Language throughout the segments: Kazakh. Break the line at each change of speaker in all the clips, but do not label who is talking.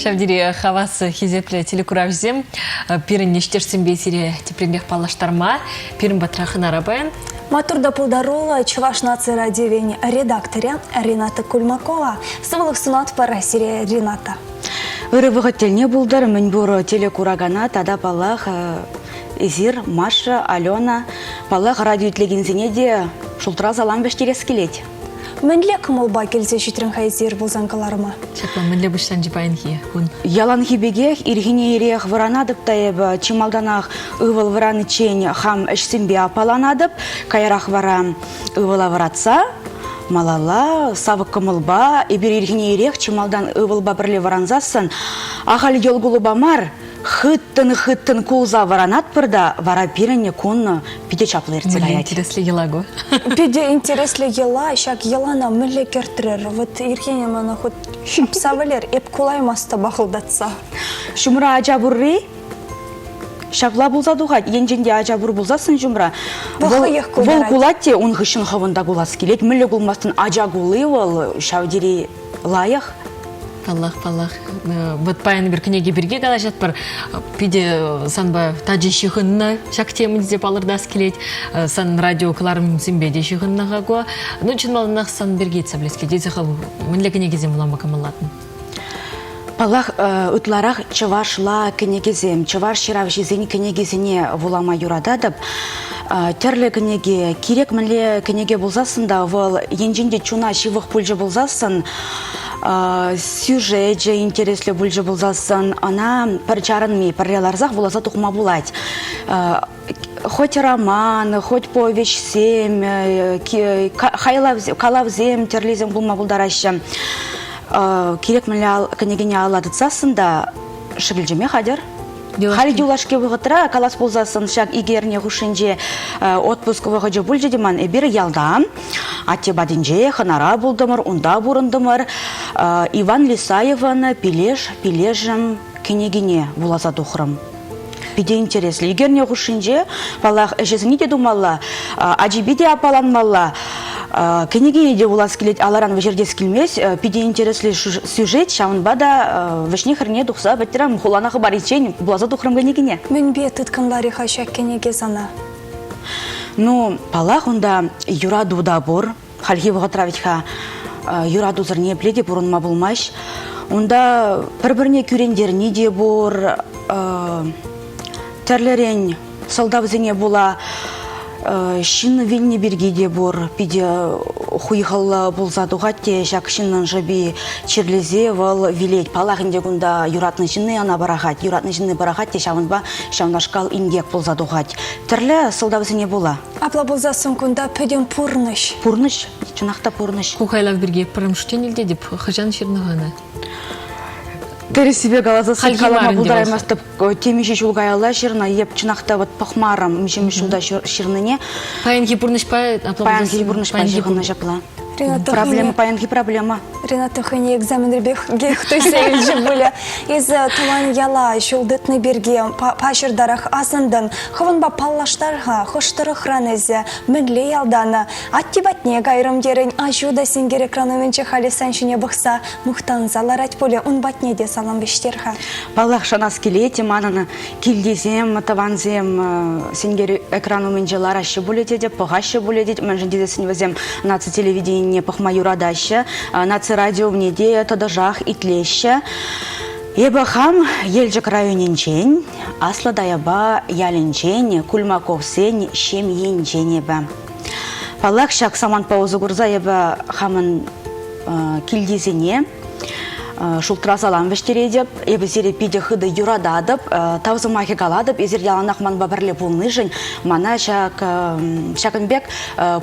шавдире хавасы хизепле телекуравзем пирин нештерсен бесире тепрембех палаштарма пирин батрахын арабайн.
Матурда пулдарула Чуваш нации радиовень редакторя Рената Кульмакова. Сывылық сунат пара сире Рената.
Вырывығыттеліне бұлдар мен бұры телекурагана тада палах Изир, Маша, Алена палах радиотлегензіне де шултыра залан бәштерес келет.
Мінле кымылба келзе жүтрін хайзер бұлзанқаларыма?
Шапла мінле бұштан жіпайын хие.
Ялан хибегех иргине ирех варанадып таебі чималданах ывыл вараны чен хам әшсімбе апаланадып, кайрах вара ывыла варатса, малала, савық кымылба, ебір иргине ирех чималдан ывылба бірле варанзасын, ағал елгулы бамар, хыттын кулза варанат пырда, вара пиріне күнні пиде чаплы ерте гаят.
Интереслі елагу.
Пиде интереслі ела, шак елана мүлі кертірер. Вот иргене мана худ шапсавалер, еп кулаймаста бақылдатса.
Шумра ажабурри? Шапла булза дұғат, енженде ажабур булзасын жұмра. Вол кулатте, он ғышын хавында кулас келет. Мүлі кулмастын ажагулы ол шаудері лайық.
Паллах. Вот паян бір кінеге бірге гала жатпар. Пиде санба таджи шихынна шак темін деп алырдас келет. Сан радио кыларым симбеде шихынна ғагуа. Ну, чынмалынақ сан бірге етсаблеске. Дезі қал мінлі кінеге зем ұлама камалатын.
Палах ұтларақ чывашла кінегезем, чываш шырав жезен кінегезіне вулама юрададып, терлі кінеге, керек мінлі кінеге болзасында, вол енженде чуна шивық пульжы болзасын, сюжет же интереслі пульжы болзасын, ана парчарынми, парлеларзақ волаза тұқма булать. Хоть роман, хоть повесть сем, калавзем, терлизем булма булдараща. Керек мүлі кінегене аладыцасында шығылжеме қадыр. Хали дюлашке вғытыра, калас болзасын шак игерне ғушынже отпуск вғыжы бұл жедеман әбір ялдам. Атте бадынже ханара болдымыр, онда бұрындымыр. Иван Лисаеваны пилежім кінегене бұлаза дұқырым. Биде интереслі. Игерне ғушынже балақ әжезіне де думалла, аджиби де апаланмалла. Кенегене де улас келет аларан вежердес келмес, пиде интереслі сюжет шаунба да вешне хырне дұқса бәттірам хуланағы бар ечен бұлаза дұқырым кенегене.
Мен бе тұтканлары қашак кенеге зана.
Ну, палақ онда юраду да бұр, халхи вғатравитха юраду зірне пледе бұрынма болмаш. Онда бір-біріне күрендеріне де бұр, тәрлерен салдавзіне бола, шын вильне бергеде бұр, пиде хуйхал бұлзадуғат те шак шыннан жаби черлезе вал вилет. Палағынде күнда юратны жынны ана барағат. Юратны жынны барағат те шавынба шавнашкал ингек бұлзадуғат. Тірлі салдавзіне бола.
Апла бұлзасын күнда пөден пұрныш.
Пұрныш, чынақта пұрныш.
Кухайлав бірге пырымшытен елде деп хыжан шырнығаны.
Тәрі себе галазасын қалама бұлдараймастып темеше жулғай алла шырна, еп чынақта пақмарым мүшемі жылда шырныне.
Паянки бұрныш па?
Паянки бұрныш па жығына жапла. Проблема, паянки проблема.
Рената хыне экзаменер бех төсейл жібілі. Из туман яла жолдытны берге пашырдарах асындан, хывынба паллаштарға, хоштыры хранезе, мүнле ялданы, аттибатне гайрым дерін ажуда сенгер экрановенче халі сәншіне бұқса, мұқтан заларать поле ұнбатне де салам бештерға.
Паллах шанас келеті мананы келдезем, таванзем, сенгер экрановенче ларашы боледе деп, пұғашы боледе, мәнжін дедесін везем наци телевидение не пахма юрадаща, наци радио внеде тодажах итлеща. Еба хам елжик районенчен, асла даяба яленчен, Кульмаков сен, шем енчен еба. Палак шак саман паузу гурза еба хамын килдизене, шултыра салам вештередеп, ебі зере пиде хыды юрададып, тавзы махи галадып, езер яланақ манба бірле пулны жын, мана шакынбек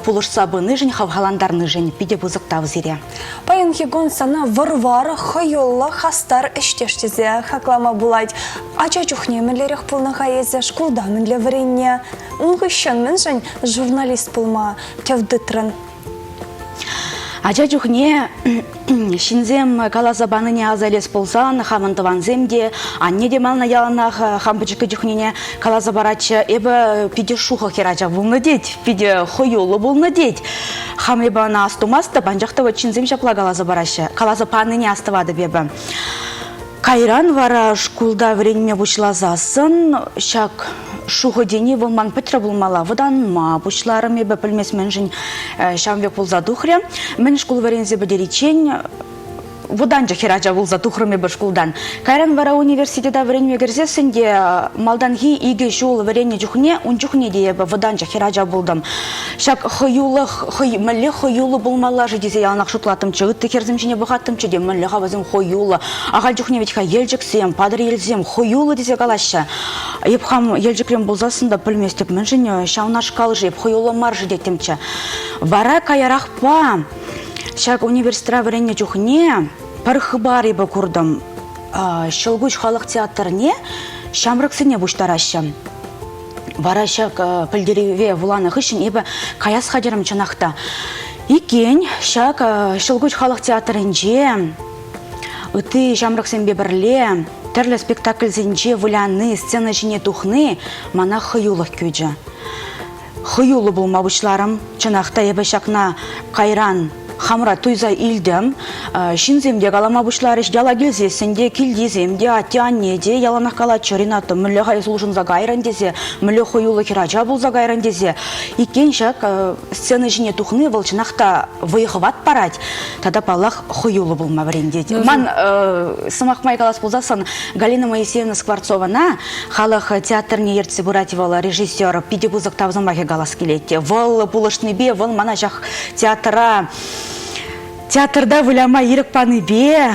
пулышса бұны жын, хавхаландарны жын, пиде бұзық тавзере.
Пайын хигон сана варвары, хайолла, хастар іштештезе, хаклама булайд. Ача чухне мінлерек пулны хайезе, шкулда мінле варенне. Уңғышын мін жын журналист пулма тевдытрын.
Ача чухне шинзем калазабаныне азалес болсан, хамантыванземде, анне де мална яланах хампычыкы чухнене калазабарача эбі пиде шуха херача болны деть, пиде хойолы болны деть. Хам эбі ана астумасты, банжақты вот шинзем шапла калазабарача, калазапаныне астывады бебі. Кайран вара шкулда вренме бушлазасын, шак шуғыдені вылман пітірі бұлмала, выдан ма бушларым ебі пілмес мен жын шамвек бұлза дұхры. Мен шкул варензе бідеречен, Вудан жахирача булза тухрыме бір шкулдан. Кайран вара университета вренме герзесінде малданги иге шул врене жухне, он жухне дейбі вудан жахирача булдым. Шак мәлі хойулы булмала жедесе ялнақ шутлатым чығытты керзім жіне бұғаттым чеде мәлі хавазым хойулы. Ағал жухне ветка елжіксем, падыр елзем, хойулы десе қалашы. Епхам елжікрем булзасында пілместеп мен жіне шауна шкал жеп, хойулы мар жедеттімчі. Вара каярақ па. Шак университета врене жухне пар хыбар ебі күрдім. Шылгуч халық театрне шамрықсыне бұштарашы. Вара шак пілдереве вуланы хышын ебі каяс хадерім чанақта. Икен шак шылгуч халық театрынже үті шамрықсынбе бірле тірлі спектакльзінже вуляны сцена жіне тухны мана хыюлық көйджі. Хыюлы болма бұшларым чанақта ебі шакна Кайран Хамра туйза илдем, шинземде галама бушларыш яла гилзесінде, килдеземде, атяннеде, яланақ калачы Ринаты мүлі ғай служын загайран дезе, мүлі хойулы хирача бұл загайран дезе. Икен шак сцена жіне тухны волчынақта выйғыват парать, тада палақ хойулы болма варендеде. Ман сымақмай калас болзасын Галина Моисеевна Скворцована, халық театрне ертсе бұративалы режиссер пидебузық тавзамахе галас келетте. Выл пулышны бе, выл мана жақ Театрда выляма ирік паны бе,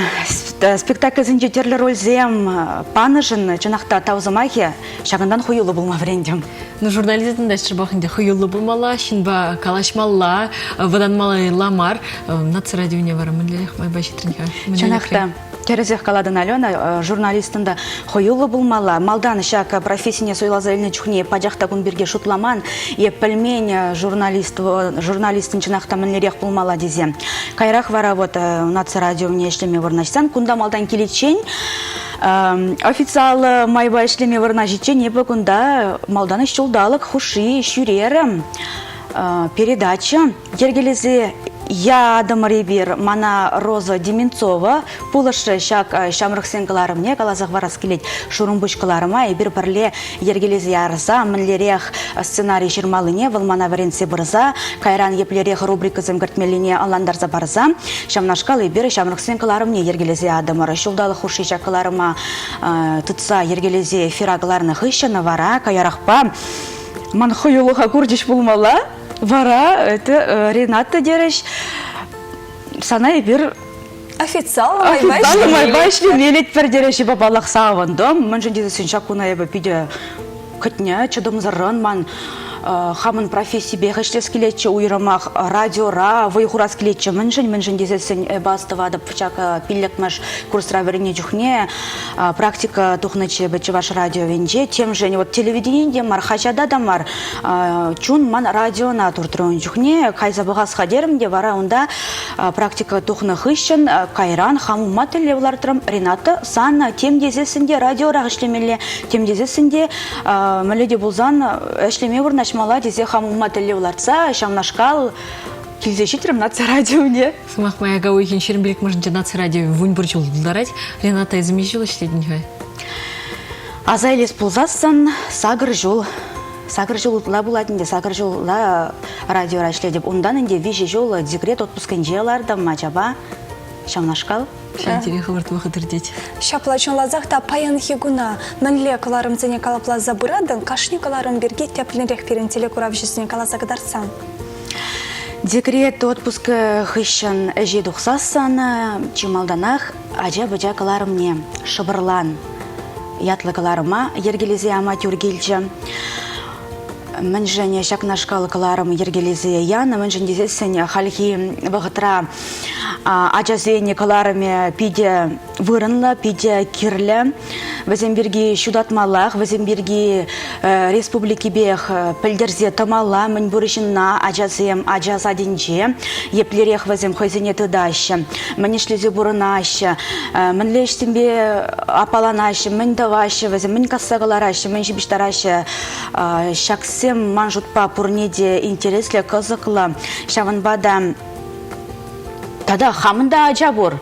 спектакльзінде терлі рользем паныжын чынақта таузымахе шағындан хойылы болма врендем.
Журнализмдің дәстір бақында хойылы болмала, шинба калашмалла, выданмалы ламар, нация радионе вара мүнлерек май башитрінға.
Чынақта. Терезех каладын Алена, журналистында хойылы болмала, малдан шак профессияне сойлаза еліне чухне падяқта күн берге шутламан, е пілмен журналистын чынақта мүнлерек болмала дезе. Кайрақ вара вот нация радионе ешлеме варнашсан, күнда малдан келетчен, официалы майба ешлеме варна жетчен, ебі күнда малдан ішчулдалық, хуши, шүрерім, передача, ергелезе Я Адамарибир, мана Роза Деменцова, пулышы шак шамрықсен кыларымне, калазақ варас келет шурумбуш кыларыма, и бір бірле ергелезе ярза, мінлерех сценарий жирмалыне, выл мана варенсе бұрза, кайран еплерех рубрикызым гартмеліне аландарза барза, шамнашкал и бір шамрықсен кыларымне ергелезе Адамары, шулдалы хуши шак кыларыма тұтса ергелезе фирагыларны хыщаны вара, каярақпа, ман хойулыға күрдеш болмала, вара, это Рената дереш, сана бир
официал
майбай шлем лелет пер дереш и бабалах савандом, мен жен дезесен шакуна еба пиде кытня, чадом заран ман хамын профессии бехешлес келетче уйрамах радиора, вайхурас келетче мен жен дезесен бастывады пчака пиллекмаш курсра верене жухне, практика тухныче бече ваш радио венже, тем же вот телевидение мархачада дамар, чун ман радио на туртрон жухне, кайза багас хадерим де вара унда практика тухны хыщен, Кайран хаму мателевлартрам Рената сан тем дезесенде радиора эшлемеле, тем дезесенде меледи булзан эшлеме вурнаш мала дезе хамума телевларца шамнашкал килзешитрем нация радионе.
Сымақ маяга ойген шерімбелік мұжынча нация радио вунь бұрчыл бұлдарайд. Рената измежила штедінгі?
Азайлес пулзасын сагыр жол ұтыла бұладынде, сагыр жолла радио рашледіп. Ондан инде вижи жол декрет отпускан желарды мачаба шамнашкал.
Шантереха варты вақытыр дед.
Шаплачын лазақта паян хигуна нанле каларым зене калаплаза бұрадын, кашни каларым берге теплін референтеле курав жесіне каласақыдарсан.
Декрет отпуска хыщан әже дұқсасын, чималданақ ажа-бажа каларымне шыбырлан. Ятлы каларыма ергелезе аматюр келчі. Мен және шакнашкалы каларым ергелезе яна, мен және дезесен халхи бағытра ажазене каларыме пиде вырынлы, пиде кирлі. Ваземберги шудатмалах, ваземберги республики бех пілдерзе тамала, мен бұрышынна ажазем ажазадинже, еплерех вазем хойзене тыдашы, мен ішлезе бұрынашы, мен лештімбе апаланашы, мен давашы, вазем мен кассағыларашы, мен жібіштарашы, шаксем ман жұтпа пұрнеде интереслі қызықлы, шаванбада тада хамында ажа бұр.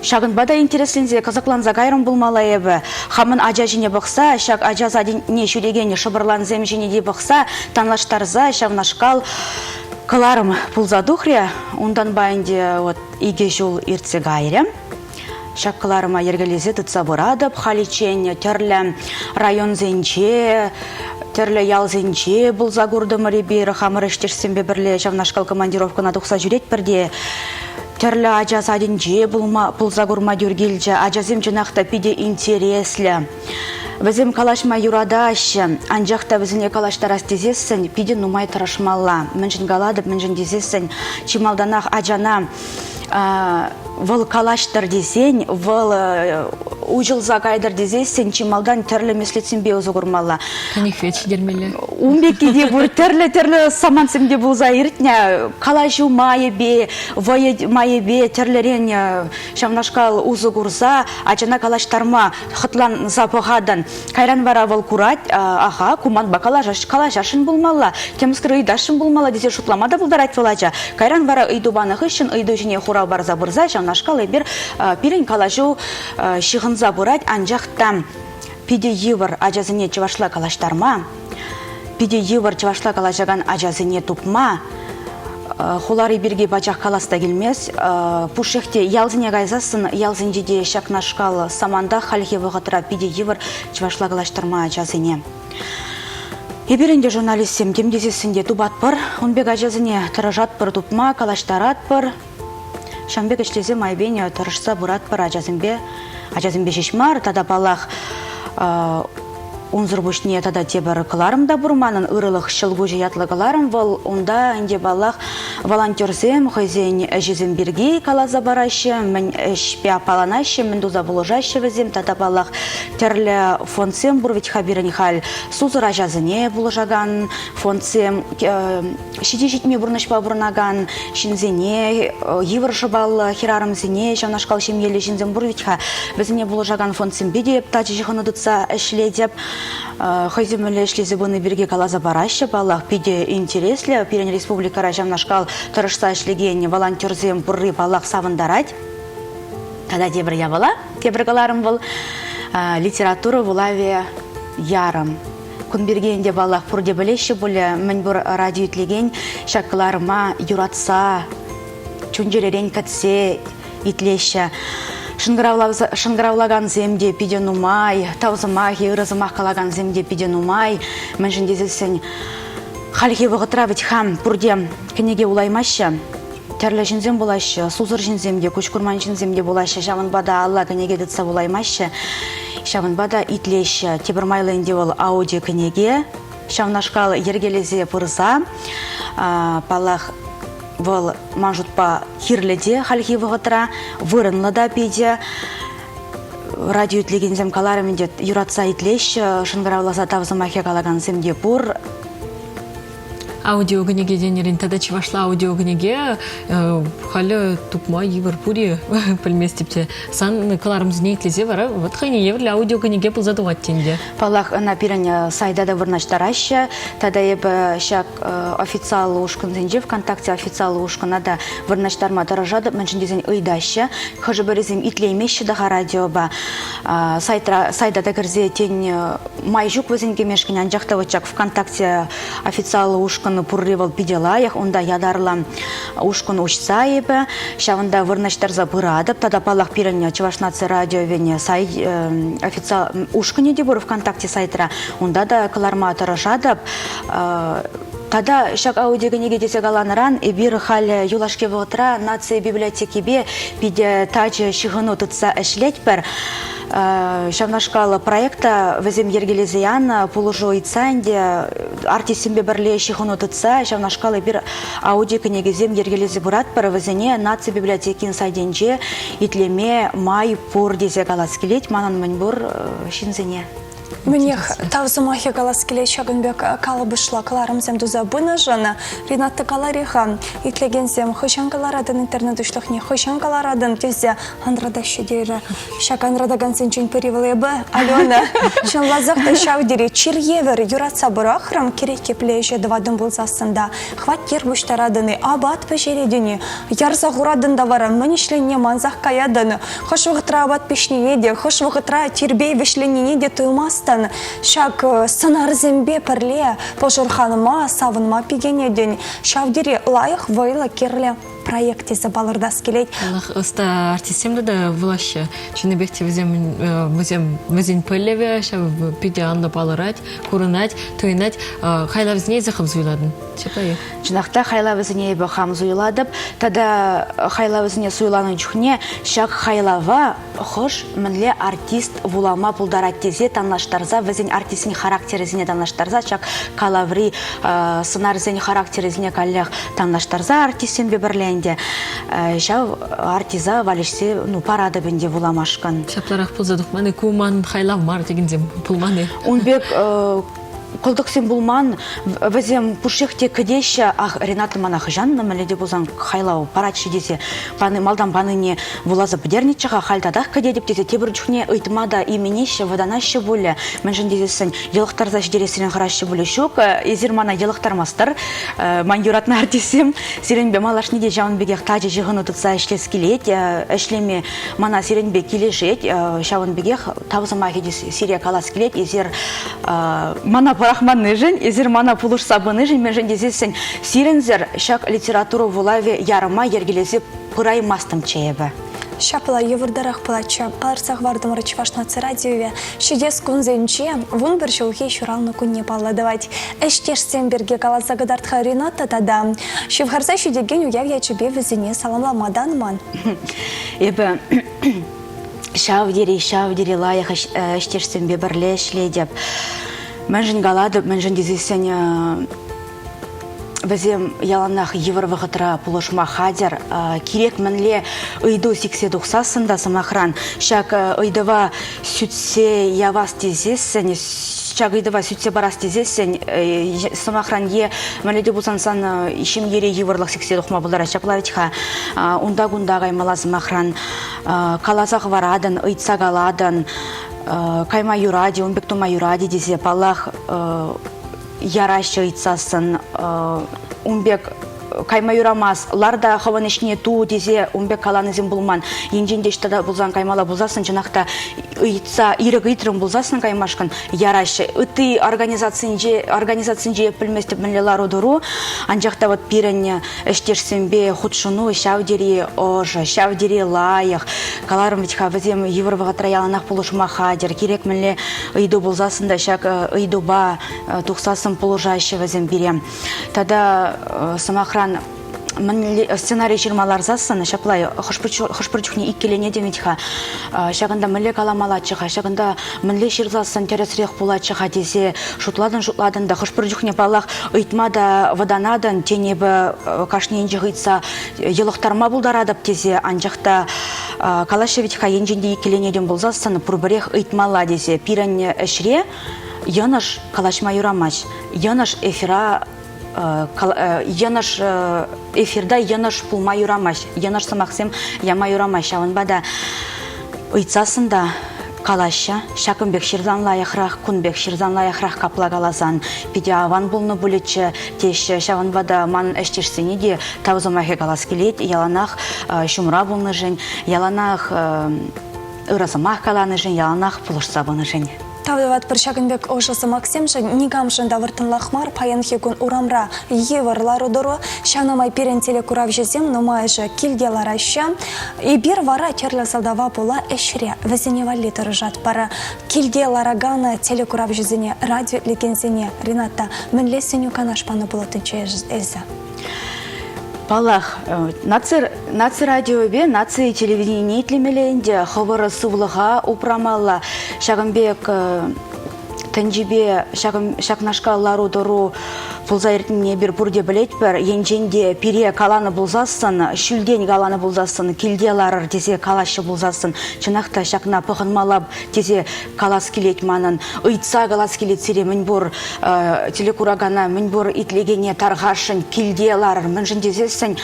Шагын бада интереслензе казакланза гайрым булмала ебі. Хамын ажа жіне бұқса, шаг ажа задіне шүрегені шыбырланзем жіне де бұқса, танлаштарза, шавнашкал кыларым пулза духрия, ондан байынде иге жол иртсе гайрым. Шаккаларыма ергелезе тұтса бұрадып, халичен, терлі район зенче, терлі ял зенче бұлза күрдімі ребері, хамыр іштерсенбе бірле жавнашкал командировкына тұқса жүрет бірде. Терлі ажаз адинже бұлза күрма дүргелже, ажазым жынақта пиде интереслі. Візім калашма юрадашы, анжақта візіне калаштар астезесін, пиде нумай тұрашмалла. Мінжін галадып, мінжін дезесін, чималданақ ажана выл калаштар десен, выл ужылза кайдар дезесен, чималдан тірлі меслетсінбе өзі күрмалла.
Каних веч дермелі.
Умбекеде бұр тірлі самансымде бұлза иртня, калашу майыбе, майыбе, тірлерен шамнашкал ұзы күрза, ачана калаштарма хытлан запығадан. Кайран вара выл курат, аха, куман ба калашашын бұлмалла, темскір ыйдашын бұлмалла десе шутламада бұлдарат вылача. Кайран вара ыйдубаны хышын, ыйду жіне хурау барза бұрза, шамнашкал бір пирен калашу шығынза бұрат, анжақта пиде евір ажазыне чывашла калаштарма, пиде евір чывашла калашаган ажазыне тупма, хулары бірге бачақ каласта келмес, пушехте ялзыне гайзасын, ялзынжеде шакнашкал саманда халхе вғытыра пиде евір чывашла калаштарма ажазыне. Еберінде журналистем демдезесінде тубат бір, онбек ажазыне тұрыжат бір тупма, калаштарат бір, Шамбек ішлезе майбене тұрышса бұрат бір ажазымбе шешмар, тада балақ унзыр бұшне тада тебір қыларым да бұрманын ұрылық шылғы жиятлы қыларым, вол онда инде балақ волонтерзем, хойзен әжізім бірге калаза барашы, мен әшпе апаланашы, мен дуза бұлыжашы візем, тада балақ терлі фонцем бұрвет хабирын хал сузыр ажазыне бұлыжаган, фонцем шеде жетме бұрнышпа бұрнаган, шинзене, евір жыбал хирарымзене, жамнашқал шемелі шинзен бұрвет ха, бізіне бұлыжаган фонцем бедеп, тачы жығыны дұтса әшледеп, Хойземелі ішлезі бұны бірге калаза барашы, балақ пиде интереслі, Пирен республикара жамнашкал тұрышса ішлеген волонтерзем бұрри балақ савындарад. Тада дебір я бала, дебір қаларым бұл литература вулаве ярым. Күн бергенде балақ бұрде білеші бұлі, мен бұр радио етлеген шаққыларыма юратса, чүнжеререн кәтсе итлеші. Шыңғыраулаган земде пиден умай, таузымақ, ерізімақ қалаған земде пиден умай, мен жіндезесін халхи вғытыра вітхам бұрде кенеге улаймашы, тәрлі жінзем болашы, сузыр жінземде, көшкүрман жінземде болашы, жавын бада алла кенеге дытса болаймашы, жавын бада итлеші, тебірмайлы инде ол аудио кенеге, шавнашқалы ергелезе пырза, палақ Вол манжутпа хирледе халхи вғытыра, вырынлы да пейде, радио етлеген зем каларымендет юратса итлеш, шыңғырауласа тавзымахе калаган земде бұр.
Аудио гынеге денерин тада чывашла аудио гынеге халі тупма евір пури пілместіпте. Сан каларымызне итлезе вара, вот хайне евірлі аудио гынеге пылзадуат тенде.
Палақ на пирен сайдада вырнаштарашы, тада ебі шак официалы ушкын зенже, ВКонтакте официалы ушкынада вырнаштарма дырыжады, мәншіндезен ұйдашы, хыжы бірізім итлеймеші даға радиоба. Сайдада кірзе тен май жүк візінге мешкін, анжақта өтчак ВКонтакте официалы ушкын пурривал пиделаях, онда ядарла ушкун учса ебі, шавында вырнаштарза бұрадып, тада палақ пирен Чувашнация радио вене сай официал ушкыне де бұр ВКонтакте сайтыра, онда да кыларма тұрышадып, тада шак аудиогенеге десе галаныран, бір хал юлашке вғытыра нация библиотекебе биде тачы шығыну тұтса әшлет бір, Шавнашкал проекта візем ергелезиян пулужу итсанде артисімбе бірле шихуну тұтса, Шавнашкал бір аудио кенегезем ергелезе бұрат бір візіне нация библиотекин сайденже итлеме май пур дезе галас келет, манан мен бұр шинзене.
Мне тавзумахи галас келет шагынбек калабышла каларымзем дуза бына жана Ринатта калариха итлегензем хышанкаларадын интернет ушлахне хышанкаларадын тезе андрада шедері шак андрада гансенчен перевелебе Алена шанлазахта шаудери чирьевер юратса бурахрам кереке плеже двадын булзасында хваттер буштарадыны абат пешередіні ярза ғурадында вара мінішленне манзах каядыны хош вғытра абат пешне еде хош вғытра тирбей вешленне еде туймастан шак сынарзембе пірле пожырханыма савынма пигенеден шаудери лайық вайла керле проекте забалырдас келет.
Аллах оста артистемді да влаще. Чыныбекте візен пөллеве, пиде анда балырать, курынать, тойнать. Хайла візіне зақым зүйладын. Чепайы.
Жинақта хайла візіне бақам зүйладып, тада хайла візіне суйланың жүхне, шак хайлава хош мінле артист вулама пулдарат тезе танлаштарза, візен артистін характерізіне танлаштарза, шак калаври сынарзен характерізіне каллях танлаштарза артистен бебірлен. Шау артиза валишсе парада бенде вуламашкан.
Шапларақ пулзадық маны куман хайлав мар дегензем пулманы.
Унбек Колдықсен булман, візем пушехте кедеші, Рената мана хыжанна, мәледе бұлзан хайлау паратшы десе, малдан паныне вулазы бідернетчіға хальдадақ кедедіп десе, тебір жүхне ұйтымада именеші, ваданашы болі, мәнжін дезесін, елықтарза ждересілен қарашы болі шок, езір мана елықтармастыр, ман юратны артисем, сиренбе малашны де жауын бегеқ тажы жығыны тұтса ішлес келет, ішлеме мана сиренбе келешет, шауын бегеқ тавзыма кедес сирия калас келет, езір мана парахманны жын, езір мана пулыш сабыны жын, мен жын дезесін сирензер шак литературу вулаве ярыма ергелесі пырай мастым чейбі.
Шапла евырдарах плача, парсах вардым рычвашнацы радиове, шедес кунзенче, вун бір жылге шуралны күнне палладывать. Эштешсен берге каласа гадартха Рената тада, шевхарса шедеген уяв ячебе візіне саламламадан ман.
Ебі, шавдери лайық эштешсен бебірле шледеп. Мәнжін галадып, мәнжін дезесен бізем яланақ евір вғытыра пұлышма хадер, керек мінле ұйду сіксе дұқсасында самахран, шак ұйдыва сүтсе явас дезесен, шак ұйдыва сүтсе барас дезесен, самахран е мәледе бұлсан сан ишім ере евірлық сіксе дұқма бұлдара шаплавитха, ұнда-гунда ғаймала самахран, калазақ варадын, ұйтса галадын, кайма юради, унбек тума юради десе, паллах ярашы ұйтсасын, унбек кайма юрамас, ларда хаванешне ту десе, унбек каланызым бұлман, енжендештада бұлзан каймала бұлзасын, жынақта ұйтса, ирік ұйтрым бұлзасын каймашқын, ярашы. Үті организациян же пілместіп мінлелар ұдыру, анжақта вот пирен эштешсенбе худшыну, шаудери ожы, шаудери лайық, каларым витха візем евровыға траяланақ пұлышма хадер, керек мінле ұйду бұлзасында, шак ұйдуба тұқсасын пұлыжайшы візем берем. Тада самахран сценарий жирмалар засын, шаплай, хошпырчухне иккелене деметха, шағында мүлі каламалатчыға, шағында мүлі шырзасын тересірек болатчыға десе, шутладын да хошпырчухне балақ ұйтмада ваданадын тенебі кашненжі ғытса елықтарма бұлдарадып десе, анжақта калашевитха енжінде иккеленеден болзасын, пұрбірех ұйтмала десе, пирен әшіре, яныш калашма юрамаш, яныш эфира яныш эфирда яныш пулма юрамаш, яныш самақсем яма юрамаш, аванбада ұйтсасында калаша, шакынбек шырзан лайықрақ, күнбек шырзан лайықрақ капла каласан, пиде аван бұлны бұлетші, теші, шаванбада ман әштешсені де таузымахе калас келет, яланақ шумра бұлны жын, яланақ ұрасымақ каланы жын, яланақ пұлышса бұны жын.
Тавдават біршагынбек ожысы Максимші негамшында выртын лахмар паянхегун урамра еварлар удыру, шанамай перен телекурав жезем, нумайжы килгелар айша, и бир вара терлі салдава була әшіре, візіне валли тұрыжат бара. Килгелар агана телекурав жезене, радио легензене, Рената, мінлесеню канашпаны болатын чейзі.
Палах, наци радиобе, наци телевидение тлемеленде, хабары сывлыға упрамалла, шағынбек тәнжібе, шақнашқа лару дұру пулзайртне бир бурде билет бер енженде пире каланы булзасын, шүлден каланы булзасын, килделарыр тесе калашы булзасын, чынакта шакна пыхынмалап тесе калас килет манын, ыйтса калас килет сире мін бур телекурагана, мін бур итлегене тарғашын, килделарыр, мін жіндезесін,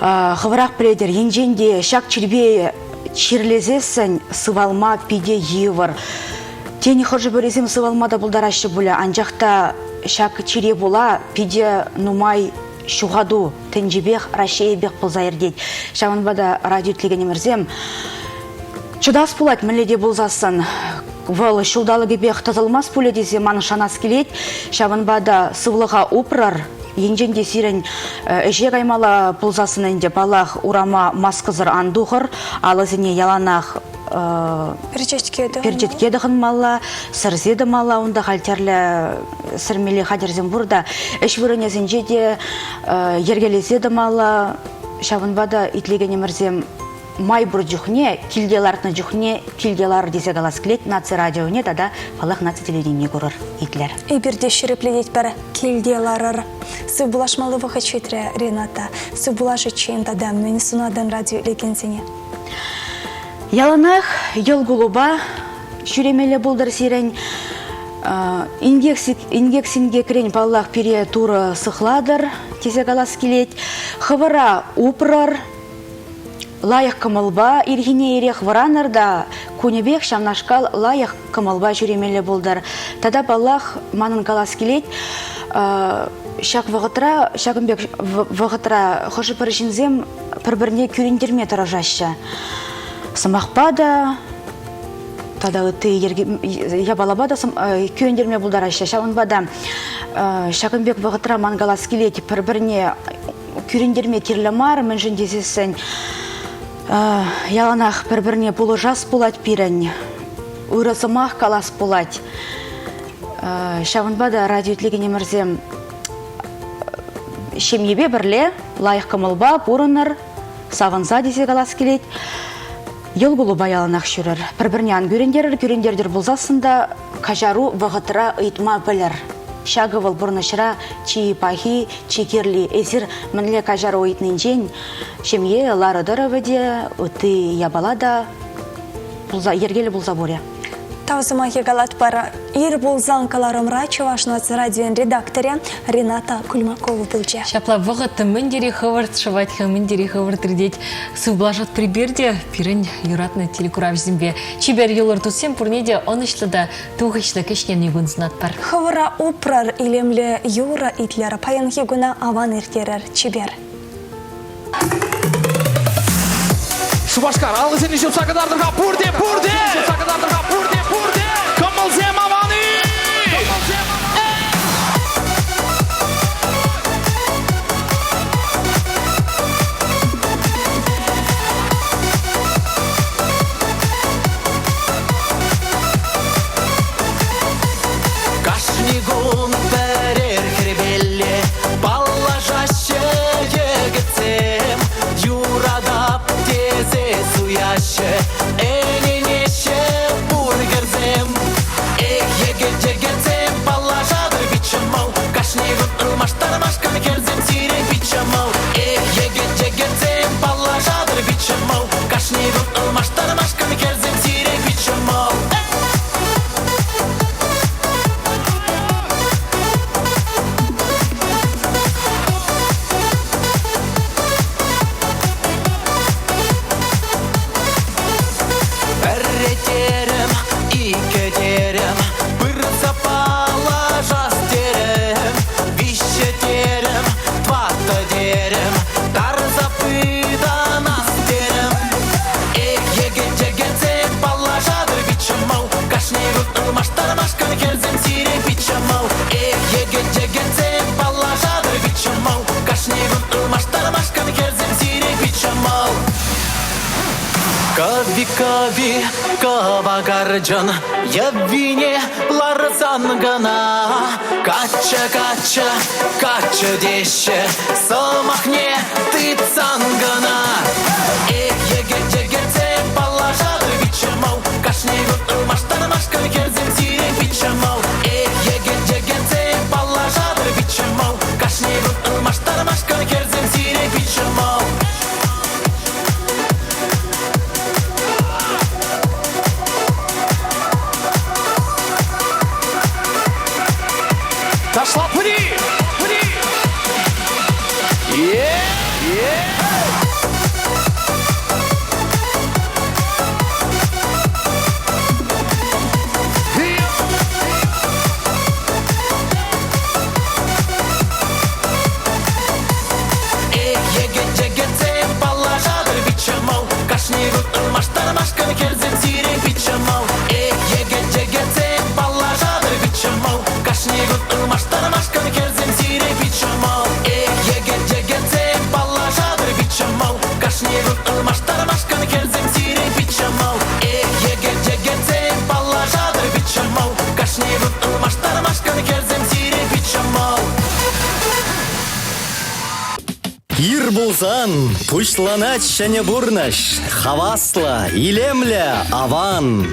хывырақ біледер, енженде шак чирбе чирлезесін, сывалма пиде евір. Тені хожы бөрезем сывалмада бұлдарашы бұля, анжақта шак чире була, пиде нумай шуғаду, тенжібек, рашейбек бұлзайыр дейд. Шамынбада радио тілеген емірзем. Чудас бұлат мүледе бұлзасын. Вал шулдалығы бек тазалмас бұле десе маны шанас келет. Шамынбада сывлыға упрар. Енженде сирен әже қаймала бұлзасын әнде балақ урама маскызыр андуғыр, алызыне яланақ перчетке дығын мала, сырзеді мала, онда қалтерлі сірмелі қадерзен бұрда. Әш вырынезін жеде ергелезеді мала, шабынбада итлеген емірзем май бұр жүхне, килделарына жүхне, килделар десе қалас келет, наци радионе, тада балақ наци телевидение көрір итлер.
Эбирде шерепледет бір килделарыр. Сы булашмалы вақыт шетірі, Рената. Сы булашы чейін тада мені сунадан радио лекенсене.
Яланах ел гулуба шүремелі болдар сирен ингексинге крен баллах пере туры сықладыр, тесе қалас келет. Хывыра упрар, лайық кымылба иргене ерех вараныр да көнебек шамнашкал лайық кымылба шүремелі болдар. Тада баллах манын қалас келет. Шак вағытра, шагымбек вағытра хошы парышынзем бір-біріне күрендерме тұражашы. Сымақпада, тада ұты ябалабада күрендерме бұлдарашы. Шағынбада шагымбек вағытра мангалас келет бір-біріне күрендерме керлемар, мен жіндесесін яланақ бір-біріне бұлы жас бұлат пирен, ұрысымақ қалас бұлат. Шағынбада радио етлеген емірзем шемебе бірле, лайық кымылба, бұрыныр, савынса десе қалас келет, ел бұлы баяланақ жүрір. Бір-бірінен күрендердер бұлзасында кажару вағытыра ұйтма білір. Шағывыл бұрнышыра чии пахи, чекерлі әзір мінле кажару ұйтнын жен, шемге ларыдыры вәде, ұты ябалада, ергелі бұлза бөрі.
Таузымаки галат пара ир булзан каларымра Чувашнас радион редакторе Рената Кульмакова булча.
Шапла вағыт міндері хывырт шыватха, міндері хывырт рдеть сывблажат приберде пирен юратны телекурав зимбе. Чибер юлыр тусем пурнеде онышлы да туғышлы кешкен егін знат бар.
Хывыра упрар илемле юра итлер паян егуна аван иртерер чибер.
Шубашкар, алғызын ешіп сақыдардырға бұрде! Кымылзем аваны!
Кашнигун берер кірбелі, балла жашы егітсем, юрадап тезе суяшы, әненеше бургерзем. Егет-егетсем, балла жадыр бичамау, кашнигун ылмаштар машканы керзем сирен бичамау. Егет-егетсем, балла жадыр бичамау, кашнигун ылмаштар машканы керзем сирен бичамау. Терем, ике терем, бір запала жас терем, вище терем, твата терем, дар запыда нас терем. Егет-егетсем, балла жадыр бичамау, кашнигун ылмаштар машканы керзем сирен бичамау. Егет-егетсем, балла жадыр бичамау, кашнигун ылмаштар машканы керзем сирен бичамау. Кави-кави, кава-гарджан, явине ларсан гана. Кача-кача, кача деще, самахне ты цангана. Егет-егетсем, балла жадыр бичамау, кашнигун ылмаштар машканы керзем сирен бичамау. Егет-егетсем, балла жадыр бичамау,
Ир булсан, пушланать шәне бурнаш, хавасла, илемля, аван.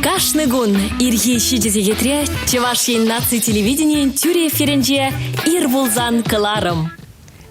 Кашны гун ирге шидезе кетре, Чевашин наци телевидение тюре ференже ир булзан кыларым.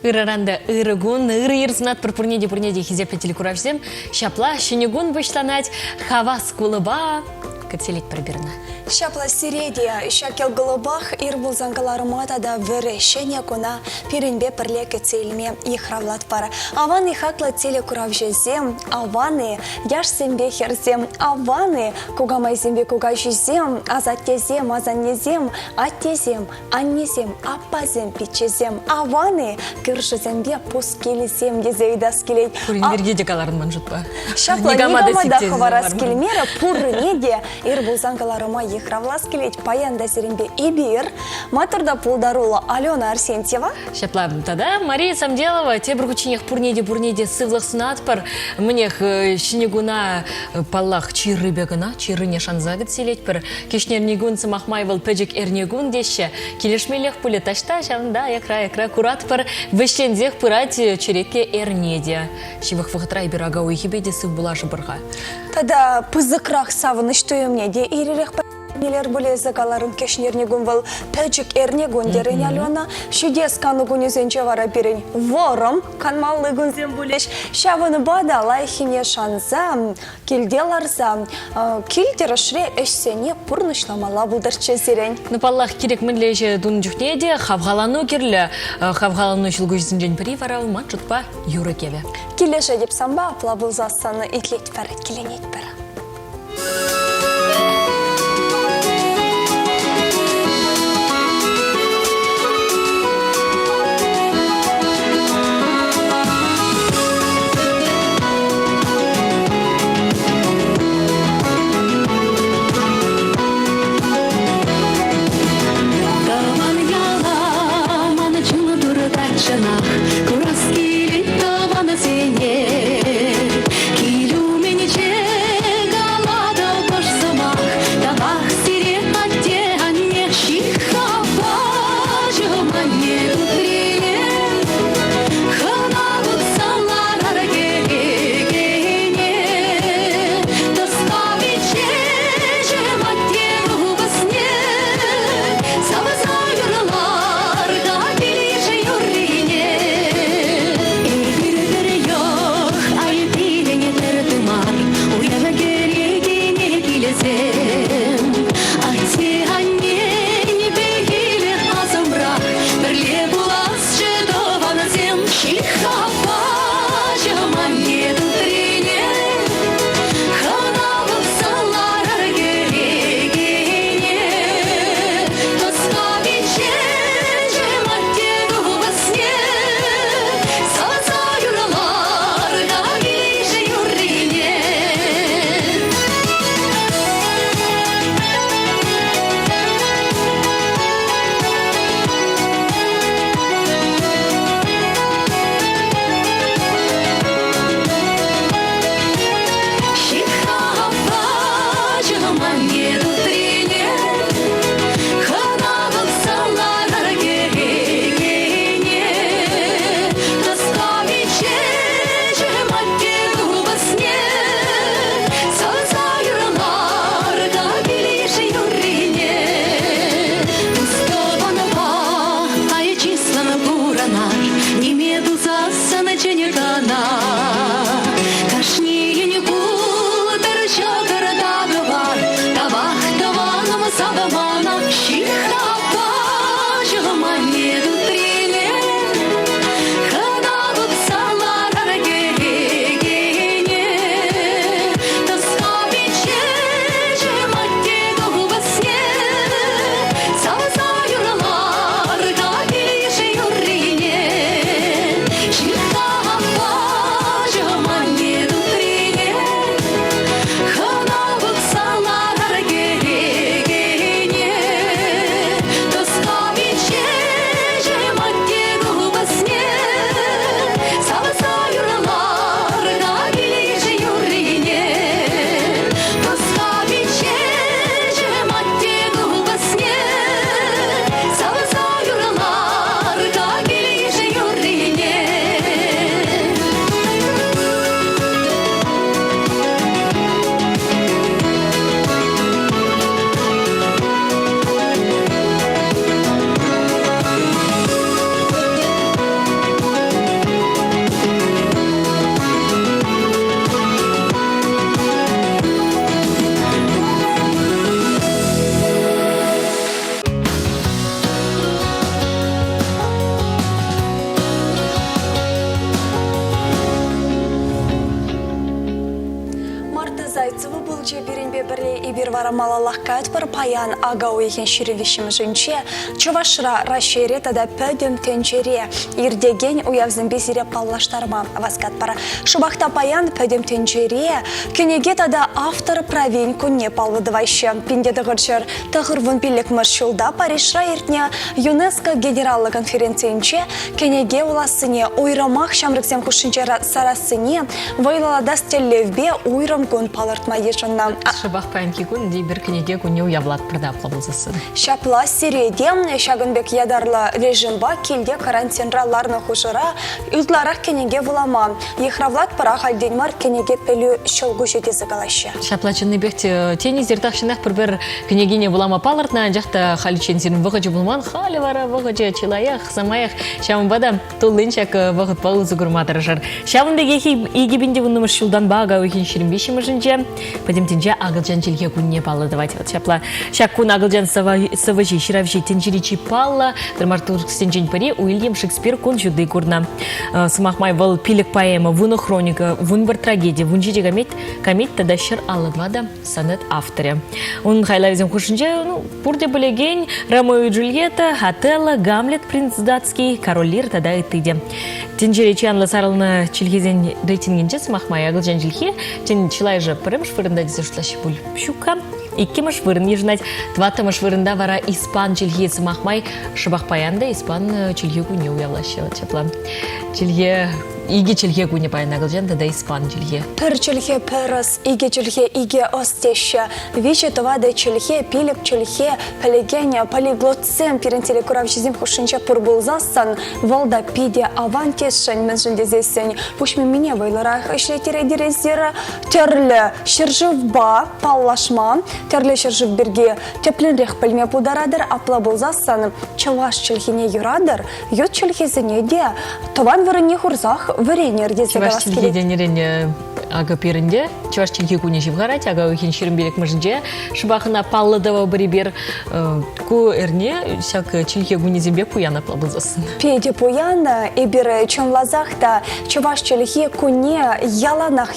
Ираранда ирыгун, ирсынат пурпурнеде хизепе телекуравзем, шапла шенегун башланать, хавас кулыба, кацелить пробирна.
Шапла сиредия, шакел голубах, ирбул зангаларымата да верешение куна, пиренбе перлеке цельме ихравлат пара. Аваны хакла теле куравжезем, аваны яшсембе херзем, аваны кугамай зембе кугажезем, азаттезем, азаннезем, аттезем, аннезем, аппазем, пичезем, аваны кыршезембе пускелезем дезейдас келей.
Куринберге декаларын манжутпа.
Шапла негамада хаварас келмера пурнеде ирбул зангаларыма Хравлас келеть паянда серембе ибир, матурда пулдарула Алена Арсентьева.
Шапла тада Мария Самделова, те бургучинех пурнеде сывлах снатпар, мнех шинегуна паллах чиры бегана, чиры не шанзагат селеть пар, кишнернегун самахмайвал педжик эрнегун деше, килешмелех пуле ташта, шамда якра курат пар, вешлензех пырать череке эрнедия. Шивах вахтра ибирага уихибеде сыв булаша барга.
Тада пызыкрах савыны что и мне, де ирирех Нелер были загаларын кешнернегун вал пэджик эрнегун дерен Алена, шудес канугун юзенче вара пирень вором, канмаллы гунзен булеш, шавыны бада лайхине шанза, килделарза, килдера шре эшсене пурнышламала булдарче зерень.
На паллах кирек мэнлеже дун джухнеде, хавгалану кирле, хавгалану шылгузин при варал манчутпа юры кеве.
Килеше деп самба, плавылзасаны итлет фәрі, киленет бәрі.
Кураски тавана сене, килю мені че
вара малалахкает пар паян агау еген ширевишим жинче, чувашра расшире тада пөдем тенчере, ирдеген уявзын безире паллаштарма васкат пара. Шубахта паян пөдем тенчере, кенеге тада автор правень кунне палвыдывайшы. Пинде дығырчыр тығырвын пилік маршулда Парижра ертне ЮНЕСКО генералы конференциинче кенеге уласыне уйрамах шамрыксем хушинче сарасыне вайлалада стеллевбе уйрам кун палыртма ешынна.
Шыбақ пәнкі күн дей бір кенеге күнне уявлат бірда қабылзысын.
Шапла сиреде шагынбек ядарлы режимба келде карантинра ларны хушыра ютларақ кенеге вулама. Ехравлат пара халденмар кенеге пелю шылгу жетесі калашы.
Шаплачынны бекте тенизер тақшынақ бір кенегене вулама палыртна жақта халичен сенің вғыжы бұлман халі вара вғыжы чилаях, самаях шамбада толынчак вғыт паузы күрматыр жыр. Шамындегі егебінде бұнымыз шылдан баға өйкен шерін бешіміжінже подемтенже ағылжан желге күнне палыдывать. Шапла шак күн ағылжан саважи ширавжи тенжеричи палла драматургстен жень пари Уильям Шекспир күн жүдей көрна. Сымақмай бұл пилік поэма, вуны хроника, вун бір трагедия, вун жеде комет тада шыр алыдвада санет авторы. Он хайлавизм хушынже бұрде білеген Ромео и Джульетта, Отелло, Гамлет, Принц Датский, Король Лир тада итыде. Тенжеричи анлы сарылны чилгезен рейтингенже сымақмай ағылжан желге тен чилай же пырымыш вырында дезе жұтлашы бұл шука. Иккемыш вырын ежінать, тватымыш вырында вара испан чилге сымақмай шыбақ паянда испан чилге күне уявлашы. Чилге иге чилге күне паян ағылжан да испан чилге.
Пір чилге піріс, иге чилге иге остеші. Виче товады чилге, пилік чилге, пілігене, полиглотсем перентелі күравшізім хушынча пұрбылзасан, волда пиде авантешін мәзжіндезесен. Пушми мене вайларах ішлетері дерезері терлі шыржывба, паллашма, терлі шыржыв берге теплінрех пілме пударадыр, апла болзасан, чаваш чилгене юрадыр, ют чилгезіне де, тован вырыне хурзах, варенер десе
Чуваш чилге денерен ага перінде, чуваш чилге күне жевгарать, ага өйкен шерін берек мұжынже, шыбақына паллыдава бірібер ку әрне, шак чилге күне зембе пуяна плабылзасын.
Педе пуяна, ебірі чонлазақта, чуваш чилге күне яланах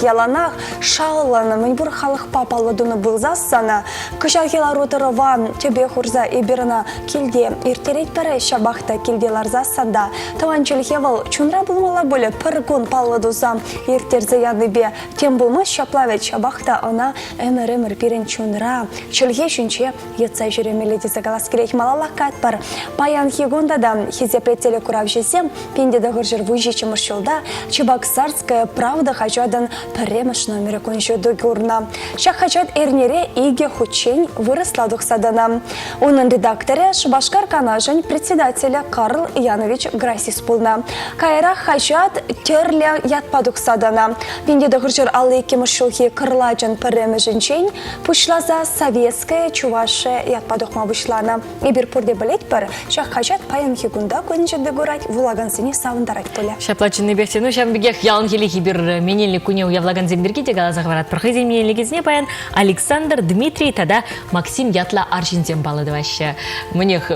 шауланы мүнбір халық папалыдыны бұлзасына, күшалгелар отырыва тебе хурза ебіріна келде ертерет бірі шабақта келделарзасында, таван чилге вал чунра бұлмала бөлі піргун паллыдуза ертерзе яныбе, тем булмас шаплавет шабақта она әмір перен чунра. Чилге шүнче етса жүремелі дезі қалас керек малалаққа атпар. Паян хигунда да хизепретелі күрав жесем, пенде дағыр жыр вұйжечі мұршылда, Чебоксарская правда хачадан піреміш номері күнші дұгурна. Шақ хачад әрнере иге хучень вырысла дұқсадана. Оның редакторы Шыбашкар канажын председателя Карл Янович Грасис пулна. Кайра хачад терлі ятпа дұқсадана. Пенде дағыр жыр алы еке мұршылхи кырлачын піремішінчен, пұшлаза советская чувашы ятпа дұқма бұшлана. Ебір пұрде білет бір, шақ хачад паян хигунда көнінші дұғырат вулагансыне савындарат поле.
Шаплачынны бектену шамбегех ялын келехи бір менелік күне уявлаган земберге де қалазақ барат бірхи земенелігізіне паян Александр Дмитрий тада Максим Ятла аршинзем балыдывашы. Мнех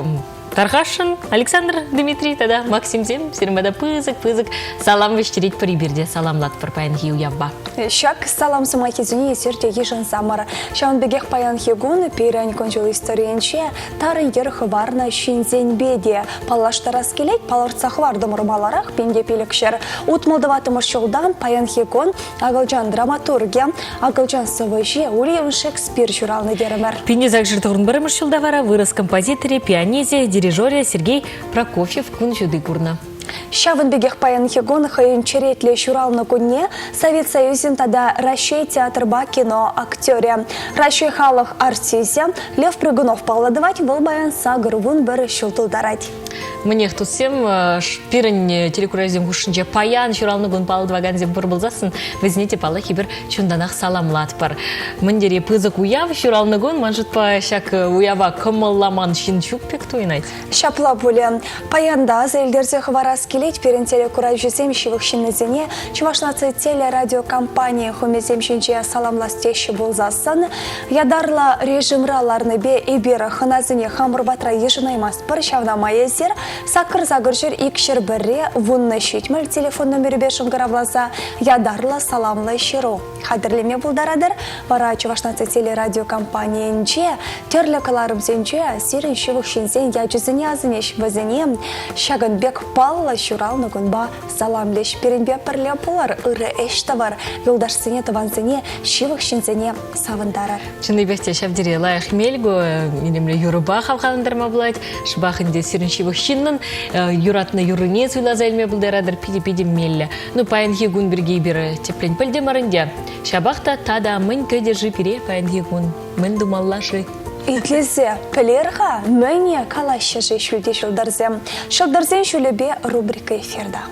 Тархашын, Александр Дмитрий, тада Максим Зем, сирмада пызык, салам вештерить приберде, саламлат паян хи уявба.
Шак салам сумай хизуни есерте ешін самар. Шаун бегех паян хигун, пейрань кончил историенче, тарын ерх варна шинзен беде. Палаштарас келет, паларцах вардым румаларах, пенде пелікшер. Утмалдыватым шылдан паян хигун, ағылжан драматургия, ағылжан сывыжи, Уильям Шекспир журалны деремер.
Пенде закжырты урынбарым шылдавара, вырос композиторе, пианизе, дирижере Сергей Прокофьев күн жүді күрна.
Шавын бегех паян хигун хайын черетле шуралны күнне Совет Союзин тада Рашей театрба кино актере. Рашей халық артизе Лев Прыгунов палладывать был баян сагыр вун бір шылтылдарать.
Мне тусем шпирен телекуразим хушинче паян шуралны күн палладываган зем бұрбылзасын, візінете палы хибір чунданақ саламлат бар. Міндере пызык уяв шуралны күн, манжыт па шак уява кымылламан шинчук пек туйнайт.
Шапла бұлі. Паянда зәйлдерзе хварас келет перен телекуразим шивық шиннезіне Чувашнацы телерадиокомпания хумезем шинче саламластеші болзасын, ядарла режимраларны бе ебері хыназыне хамырбатра ежінаймас бір шавна майезе пулдер, сакыр загыржыр икшер бірре вунны шетміл телефон номері бешін ғыравласа, ядарла саламлы шыру. Қадірлеме бұлдарадыр, вара Чувашнацы телерадиокомпаниянче, терлі каларымзенче, сирін шывық шынзен ячызыне азынеш вазене, шагынбек палла шуралны күнба саламлеш перенбе пірле пулар, ыры эштавар, юлдашсыне таванзыне, шывық шынзене савындарар.
Чыныбекте шабдире лайық мельгу, инемле юрыба хавхаландарма бұлайд, шыбақынде сирін шывық шыннын, юратны юрыне суйлазайлме бұлдарадыр пиди-пиди мелле. Ну, паян хигун біргей бірі теплен пілде марынде. Шабақта тада мын көдержі пире паян хигун, мын думаллашы.
Итлезе пілерға мәне калашы жи шүлде шылдарзем. Шылдарзен шүлебе рубрика эфирда.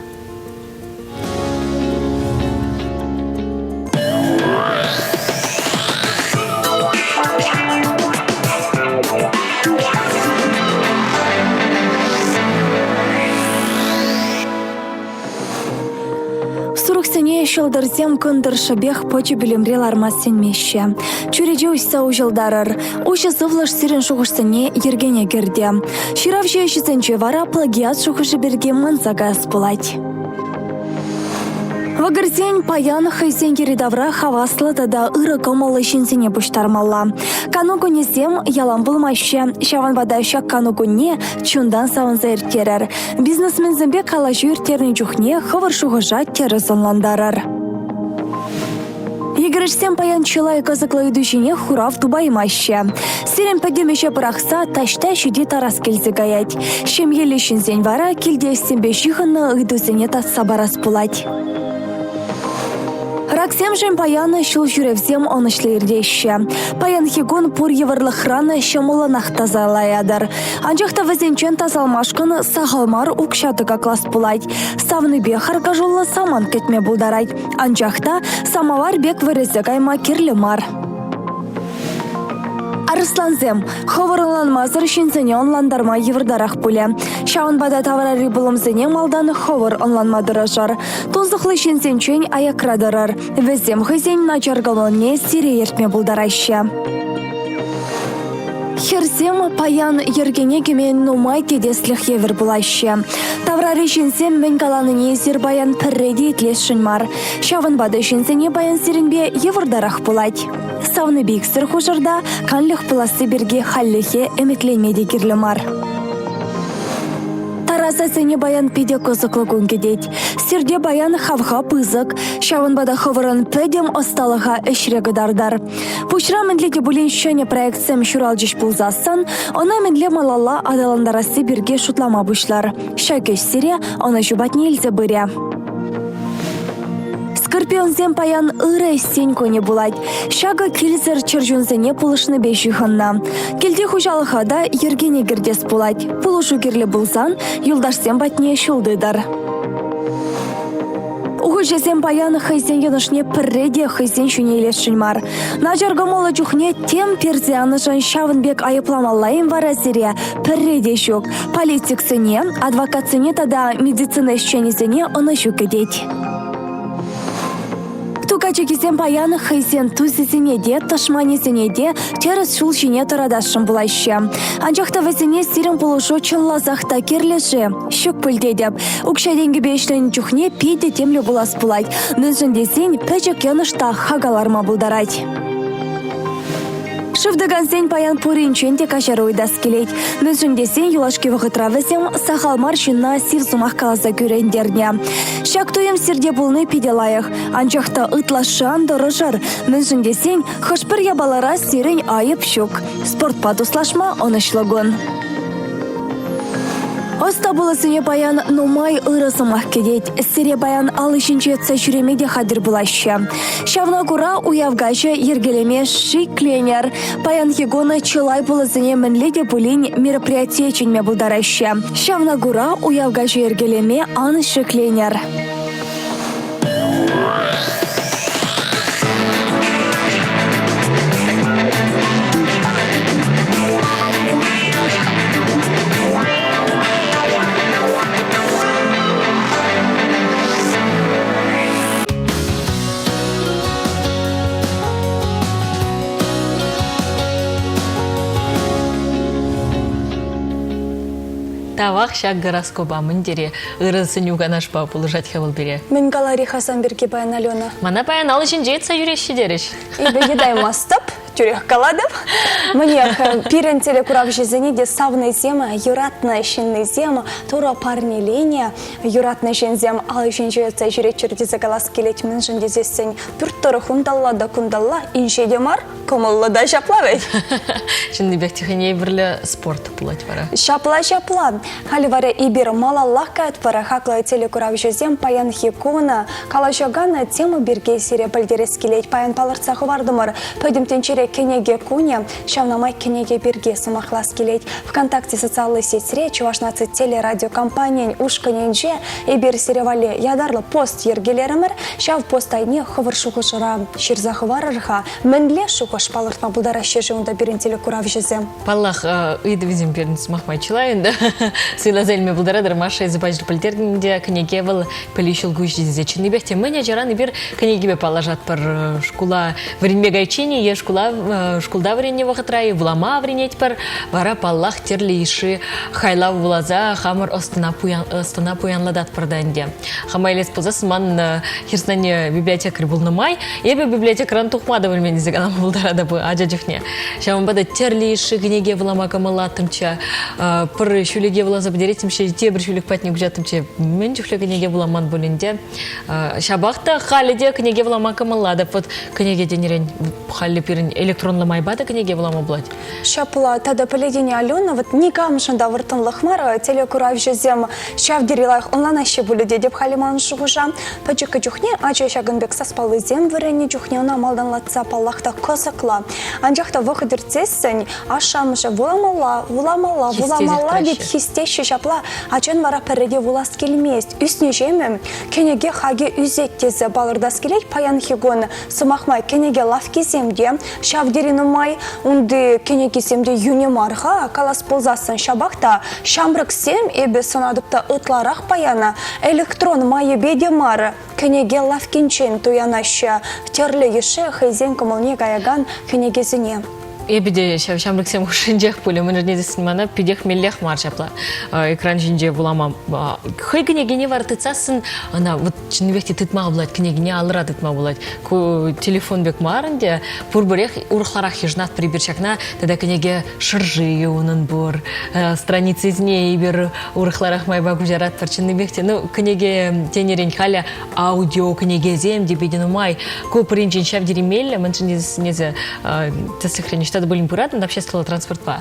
Суруксене шылдарзем күндір шабех почы білімрел армасын меші. Чүреже ұйса ұжылдарыр. Ұшы зывлыш сирен шуғышсыне ергене керде. Ширав жүйшісенче вара плагиат шуғышы берге мынзагас бұлать. Вагырзен паян хайзен кередавра хаваслы тада ыры комалы шинсене бұштармалла. Кану күнесем ялам бұлмайшы. Шаван бадайшак кану күнне чундан савынза ертерер. Бизнесмен зімбе калажу ертерні жүхне хывыр шуғыжа тері зонландарар. Егерішсен паян чылай қызықлы үйдушіне хурав тубаймайшы. Сирен пәдемеше бірақса ташта шүде тарас келзі гаять. Шем елі шинзен вара келдестен бешіғынны үйдусене татса барас бұлать. Раксем жем паяны шыл жүревзем онышлы ердеші. Паян хигун пур еварлы храны шымылы нақтазалаядар. Анжақта візенчен тазалмашқын сағалмар ұқшатыға класс бұлайд. Савны бехар кажулы саман кетме бұлдарайд. Анжақта самавар бек вірізі кайма керлі мар. Арысланзем, ховырланмазыр шинзене онландарма еврдарақ бұле. Шауын бада таварары бұлымзене малдан ховыр онланмадыры жар. Тонзықлы шинзенчен аякрадырыр. Візем хызен начаргалоне сире ертме бұлдарайшы. Херсем паян ергене кемен нумай тедесліх евер бұлайшы. Таврары шинсем мен каланыне зер баян пірреде етлесшін мар. Шавын бады шинсене баян сиренбе еврдарақ бұлайд. Савны бейксір хұжырда канлық пыласы берге халлихе әмекленмеде керлі мар. Тараса сене баян пиде козықлы күнгедет. Сирде баян хавха пызық, шавын бада хывырын пөдем осталыға үшрегі дардар. Пушра мендледе бұлен шөне проектсем шурал жеш бұлзасын, она мендле малалла адаландарасы берге шутлама бұшлар. Шакеш сире, оны жубатне елзе бұре. Скорпионзен паян ыры сен көне бұлайд. Шага келзір чыржунзене пулышны бешіғынна. Келде хұжалыға да ергене гердес бұлайд. Пулышу керлі бұлзан, юлдашсен батне шылдыдар. Уғыжезен паян хайзен енышне пірреде хайзен шүне елешшін мар. Нажарғы молы жүхне тем перзе анышын шавынбек айыпламалайын вара зире пірреде шук. Политиксене, адвокатсене тада медицина ішченезене оны шукедет. Тукачекисен паяны хайсен тузесене де, ташманесене де, терес шул шине тарадашын бұлайшы. Анжақта візіне сирен бұлышу чыллазақта керлеші. Шүк пүлдедіп, ұқшаденгі бешлен жүхне пейді темлі бұлас бұлайд. Нүзін десен пәчек янышта хагаларма бұлдарайд. Шывдыган сен паян пуринчен де кашары ойдас келейд. Нүзін десен юлашки вғытравызем сақалмар шынна сир зумақ қаласа көрендерне. Шактуем сирде бұлны пиделайық. Анчақта ытлашан дұрыжыр. Нүзін десен хышпыр ябалара сирен айып шук. Спортпа туслашма онышлығын. Оста бұлысыне баян нумай ырысымақ кедет. Сире баян алышынче цәшіремеде хадыр бұлашы. Шавна күра уявгашы ергелеме шикленер. Баян егоны чылай бұлысыне мінледе бұлін мероприятие ченме бұлдарашы. Шавна күра уявгашы ергелеме аны шикленер.
Тавах шаг гороскопа мындере. Ырысын юганаш па положать хевал бере.
Мен галари Хасанберге баян Алена.
Мана баян алышын жетса юреші дереш.
Ибе едай мастап, тюрех каладып. Мне пирентеле курав жизни де савны зема, юратна шинны зема, тура парни линия, юратна шин зем, алышын жетса юречер дизе галас келет мен жын дизесен. Пюрттыры хундалла да кундалла, инше демар, комылла да шаплавет.
Şimdi бектихине бірлі спорт пулать вара.
Шапла. Халиваре ибир малаллах кайт пара хакла телекурав жизем паян хикуна. Калашогана тему бирге сире пальдерес келет паян палырца хвардымыр. Пойдем тенчере кенеге куня, шавнамай кенеге бирге сумахлас келет. ВКонтакте социальный сетьре Чувашнацы телерадиокомпаниян ушканенже ибир сиревале ядарлы пост ергелеремер, шав постайне хвыршугушыра ширзахварырха, менле шукош палыртма будараща жуында бирин телекурав жизем.
Паллах ыйды визим пернс махмай чилайын да. Сыйла зельме булдарадыр Маша из бажыр пальтердинде кнеге был пылишыл гуш дизечini бехте мене жараны бир кнегебе палажат пар шкула вренме гайчини е шкулда вренне вахатрай влама вренеть пар вара паллах терли иши хайла влаза хамыр остана пуянладат парданде. Хамайлес позасман хирснане библиотекарь булнамай ебе библиотекаран тухмада вренме дизеганам булдарада бы аджаджихне. Шамам бада терли иши кнеге влама камалатымча пыр шүлеге влаза бдеретимче те бір шүлек патник жатымче мен жүхле кнеге вламан бөлінде шабақта халиде кнеге влама камалада под кнеге денерен хали пирин электронлы майбада кнеге влама блать.
Шапла тада поледине Алена вот никам шанда выртын лахмар телекурав жизем шав дерилах онланаще буледе деп халиман шугужа пачыка жухне ача шагынбек саспалы зем вырени жухне она малдан латса паллахта косакла анжахта выходырцессень ашамыша вуламала деп хистеші шапла ачан вара переде вулас келмест үсне жемем кенеге хаге үзеттезі балырдас келет паян хигон сымахмай кенеге лав кеземде шав деринумай унды кенеге семде юнемарха калас ползасын шабақта шамрық сем эбе сонадыпта ытларақ паяна электрон майы бедемар кенеге лав кенчен туянашы терлі еші хайзен кымылне гаяган кенегезіне.
Эбиде шамрык сем хушинжех пуле менернедесин мана пидех меллех маршапла экран жинже булама хай княгине вартыцасын ана вот чинбекте тытма булат княгине алыра тытма булат телефон бек марынде пурбурех урхларах хижнат прибирчакна тада княге шыржы унын бур страницы изне бир урхларах майба гужарат парчинбекте ну княге тенерен халя аудио княгезем дебедину май копринчин шавдиримелле менчинезе тесехрениш Тады болин пуратын, общественного транспорта.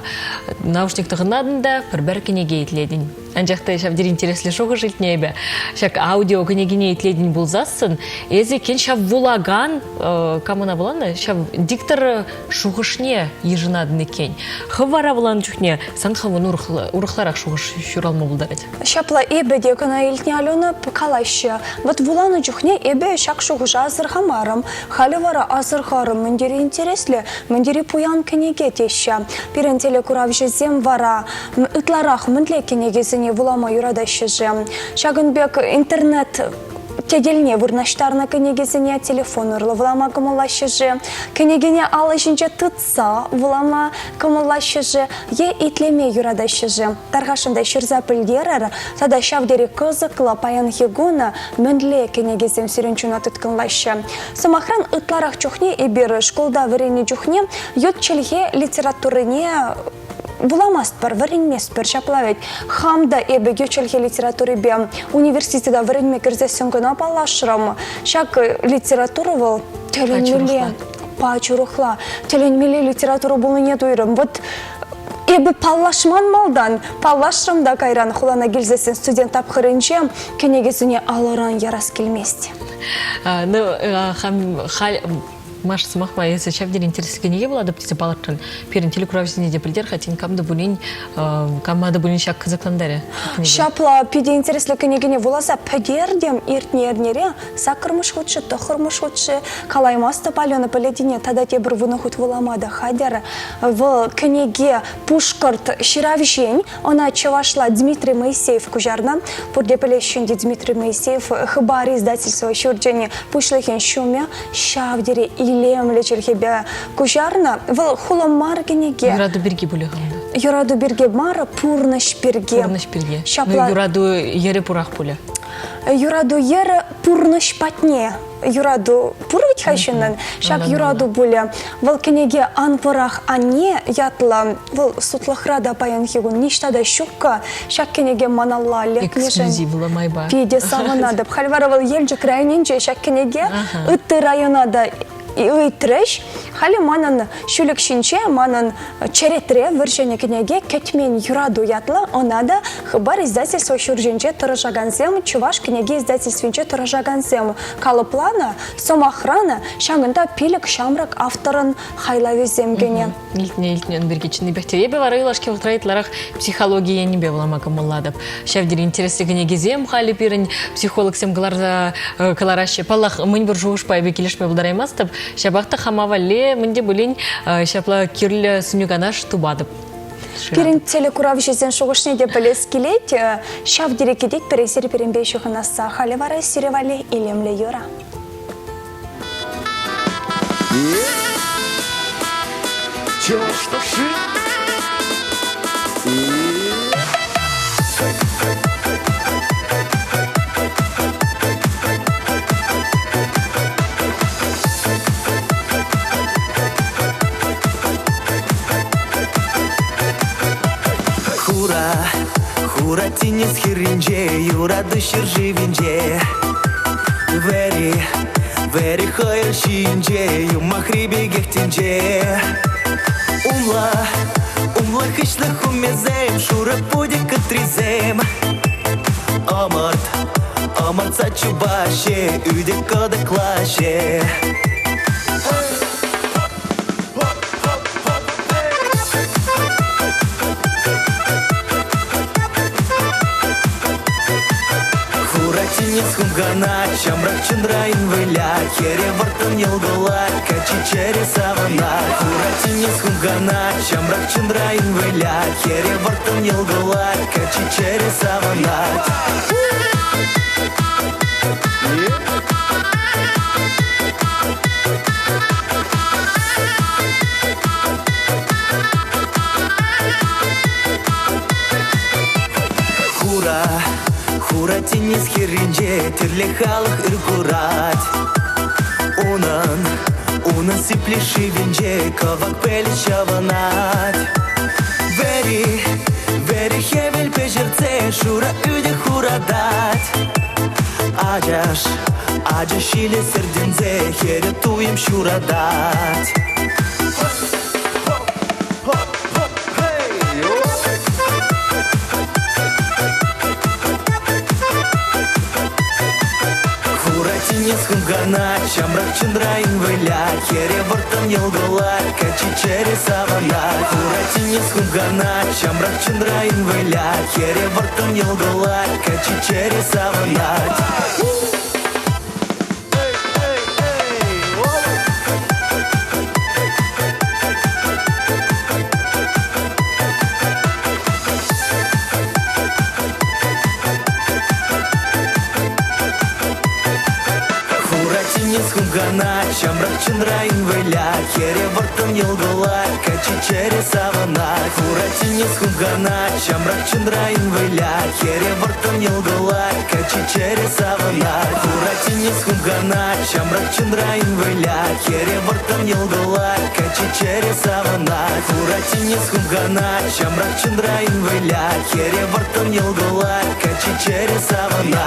Наушник тағынадында бір кенеге етледін. Анжақта шавдер интереслі шоғы жылтнебе. Шак аудио кенегіне етледін болзасын. Эзе кен шав вулаган, камына боланы, шав диктор шоғышне ежынадын екен. Хывара боланы жүхне, сан хавын урықларақ шоғыш шуралма болдарады.
Шапла эбе декана елтне Алена пыкалайшы. Вот вуланы жүхне эбе шак шоғыш азырхамарым. Халивара азырхарым. Мендері интереслі, мендері пуян кенеге теші. Пирен телекурав жизем вара. Ытларақ мындле кенегезіне вулама юрадайшы жем. Шагынбек интернет теделіне вырнаштарына кенегезіне телефон ұрлы вулама кымылашы же. Кенегене алышынче тытса вулама кымылашы же. Е итлеме юрадайшы же. Тарғашында шырза пілдерер, тада шавдері кызықла паян хигуна мөнле кенегезем сиренчуна тұткынлашы. Сымахран ытларақ чухне эбір школда вірені чухне ют челге литературыне буламаст бар варенмес бір шаплавет. Хамда эбе гечелге литературы бе университета варенме кірзесін күна палашырам. Шак литературы был теленмеле пачурухла. Теленмеле литературу бұл не дуйрым. Вот эбе палашман малдан, палашырам да кайран хулана келзесін студент тапқырынче кенегесіне алыран ярас келместі.
Маша смахма, если шавдер интерес кенеге была, адаптация балартан, перен телекуравсине де придер, хотин камда булин шак казакландаре.
Шапла пиде интереслі кенегене воласа пәдердем иртнернере, сакырмыш худшы, тохырмыш худшы, калаймаста палена паледине, тада те бір вуны худ воламада хадер. В кенеге пушкарт ширавжень, она чавашла Дмитрий Моисеев кужарна, пурде палещенде Дмитрий Моисеев, хыбари издательство шурджени пушлихен шуме, шавдере илемле челхебе кужарна, в хуламар кенеге.
Раду берги были хамда.
юраду бирге мара пурныш бирге.
Пурныш бирге.
Шапла
Юраду ере пурах пуля.
юраду ер пурныш патне. Юраду пурвич хайшынын. Шак юраду буля. Вол кенеге анпырах анне ятла. Вол сутлахрада паян хигун. Ништада шукка. Шак кенеге маналла лекнежен.
Эксклюзивла майба.
Пиде саманады. Хальвара вол елджи крайнинче. Шак кенеге ытты районада ыйтреш. Хали манан шүлік шинче, манан черетре выршене кенеге кетмен юраду ятла, онада хыбар издательство шурженче тұрыжаганзем, чуваш кенеге издательственче тұрыжаганзем. Калыплана, сомахрана, шаңында пилік шамрак авторын хайлавезем гене.
Илтне бергечini бәхтеребе варылашке ултрайтларах психология не бевлама камылладып. Шавдир интересы кенегезем хали пирен психолог сем каларда калараще палах мын бір жуыш пайбе келешме булдараймастып. Шабақта хамавалле мынде булин шапла кирлі сүнюганаш тубадып.
Пирин телекурав жезен шуғышне де білес келет, шав дирекедек пересер перенбей шуғынаса хали вара сиревали илемлі юра.
Хура тинес хиринже, юрады ширживинже. Вери хайр шинже, юмахриби гехтинже. Умла хишлых умезем, шура пуди катризем. Амарт сачубаше, üde кадыклаше. Хунгана, чамрак чандрайн выля, хере вартан елгала, качи чере савана. Хуратинис хунгана, чамрак чандрайн выля, хере вартан елгала, качи чере савана. Хуратинис хиринже, тирле халық үркурат. Унан сиплеши винже, кавак пели чаванат. Вери хевел пежерце, шура üde хурадат. Аджаш или сердензе, хере туем шурадат. Хуратинис хунгана, чамрак чандрайн выля, хере вартан елгала, качи чере савана. Хуратинис хунгана, чамрак чандрайн выля, хере вартан елгала, качи чере савана. Хунгана, чамрак чандрайн выля, хере вартан елгала, качи чере савана. Хуратинис хунгана, чамрак чандрайн выля, хере вартан елгала, качи чере савана. Хуратинис хунгана, чамрак чандрайн выля, хере вартан елгала, качи чере савана. Хуратинис хунгана, чамрак чандрайн выля, хере вартан елгала, качи чере савана.